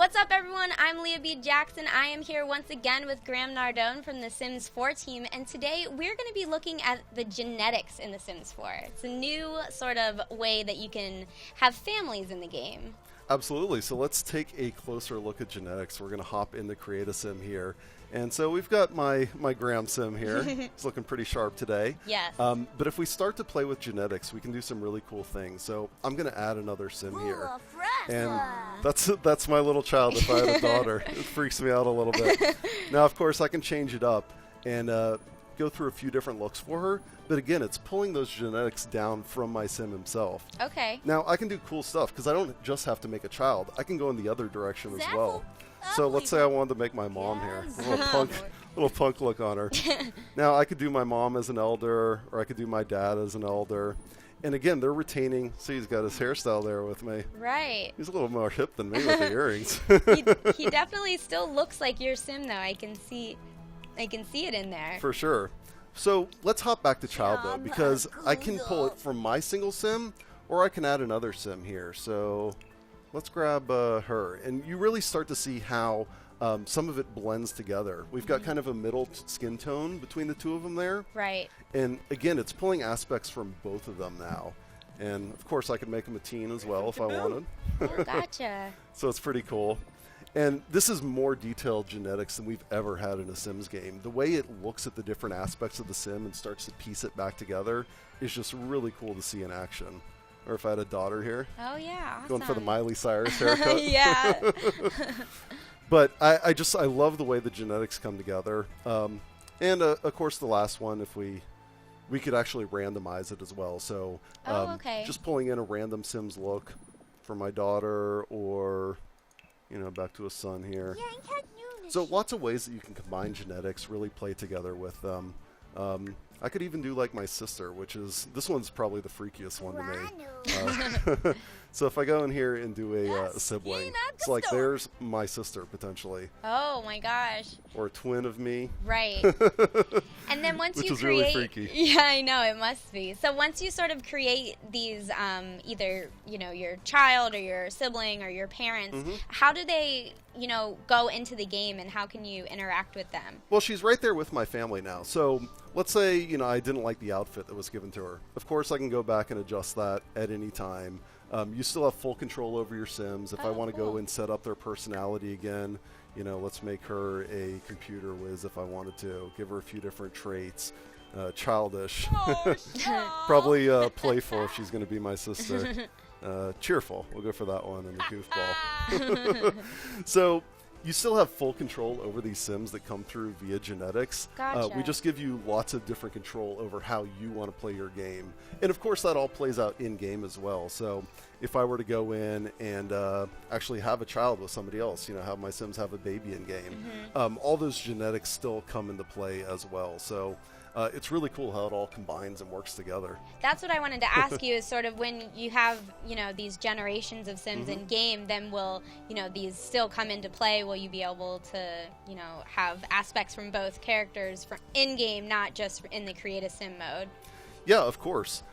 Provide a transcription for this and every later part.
What's up, everyone? I'm Leah B. Jackson. I am here once again with Graham Nardone from the Sims 4 team, and today we're going to be looking at the genetics in the Sims 4. It's a new sort of way that you can have families in the game. Absolutely. So let's take a closer look at genetics. We're going to hop into Create a Sim here. And so we've got my Graham Sim here. It's looking pretty sharp today. Yes. But if we start to play with genetics, we can do some really cool things. So I'm going to add another Sim here. And that's my little child if I had a daughter. It freaks me out a little bit. Now, of course, I can change it up and go through a few different looks for her. But again, it's pulling those genetics down from my Sim himself. Okay. Now, I can do cool stuff because I don't just have to make a child. I can go in the other direction as well. So let's say I wanted to make my mom here. A little punk look on her. Now, I could do my mom as an elder, or I could do my dad as an elder. And again, they're retaining. See, he's got his hairstyle there with me. Right. He's a little more hip than me with the earrings. He definitely still looks like your Sim, though. I can see it in there. For sure. So let's hop back to child mode because I can pull it from my single Sim, or I can add another Sim here. So let's grab her. And you really start to see how some of it blends together. We've got kind of a middle skin tone between the two of them there. Right. And again, it's pulling aspects from both of them now. And of course, I could make him a teen as well if I wanted. Oh, gotcha. So it's pretty cool. And this is more detailed genetics than we've ever had in a Sims game. The way it looks at the different aspects of the Sim and starts to piece it back together is just really cool to see in action. Or if I had a daughter here. Oh, yeah, awesome. Going for the Miley Cyrus haircut. Yeah. But I love the way the genetics come together. And of course the last one, if we could actually randomize it as well. So okay. Just pulling in a random Sims look for my daughter, or back to a son here. So lots of ways that you can combine genetics, really play together with them. I could even do like my sister, this one's probably the freakiest one to me. So if I go in here and do a sibling, it's like there's my sister potentially. Oh my gosh. Or a twin of me. Right. And then once you create, really freaky. Yeah, I know, it must be. So once you sort of create these, either your child or your sibling or your parents, how do they go into the game, and how can you interact with them? Well, she's right there with my family now. So let's say I didn't like the outfit that was given to her. Of course, I can go back and adjust that at any time. You still have full control over your Sims. If I want to go and set up their personality again, let's make her a computer whiz if I wanted to. Give her a few different traits. Childish. Probably playful if she's going to be my sister. Cheerful. We'll go for that one, and the goofball. So you still have full control over these Sims that come through via genetics. Gotcha. We just give you lots of different control over how you want to play your game. And of course, that all plays out in-game as well. So if I were to go in and actually have a child with somebody else, have my Sims have a baby in-game, all those genetics still come into play as well. So it's really cool how it all combines and works together. That's what I wanted to ask you, is sort of when you have, these generations of Sims in game, then will, these still come into play? Will you be able to, have aspects from both characters from in-game, not just in the Create a Sim mode? Yeah, of course.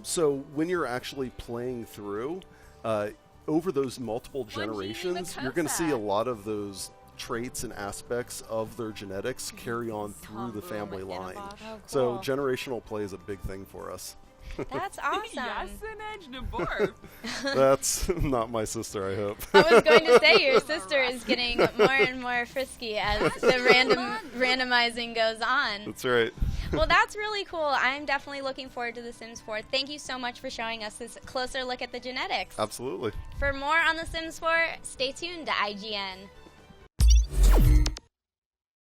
So when you're actually playing through, over those multiple generations, you're going to see a lot of those traits and aspects of their genetics carry on through the family line. Oh, cool. So generational play is a big thing for us. That's awesome. That's not my sister, I hope. I was going to say, your sister is getting more and more frisky as the randomizing goes on. That's right. Well, that's really cool. I'm definitely looking forward to The Sims 4. Thank you so much for showing us this closer look at the genetics. Absolutely. For more on The Sims 4, stay tuned to IGN.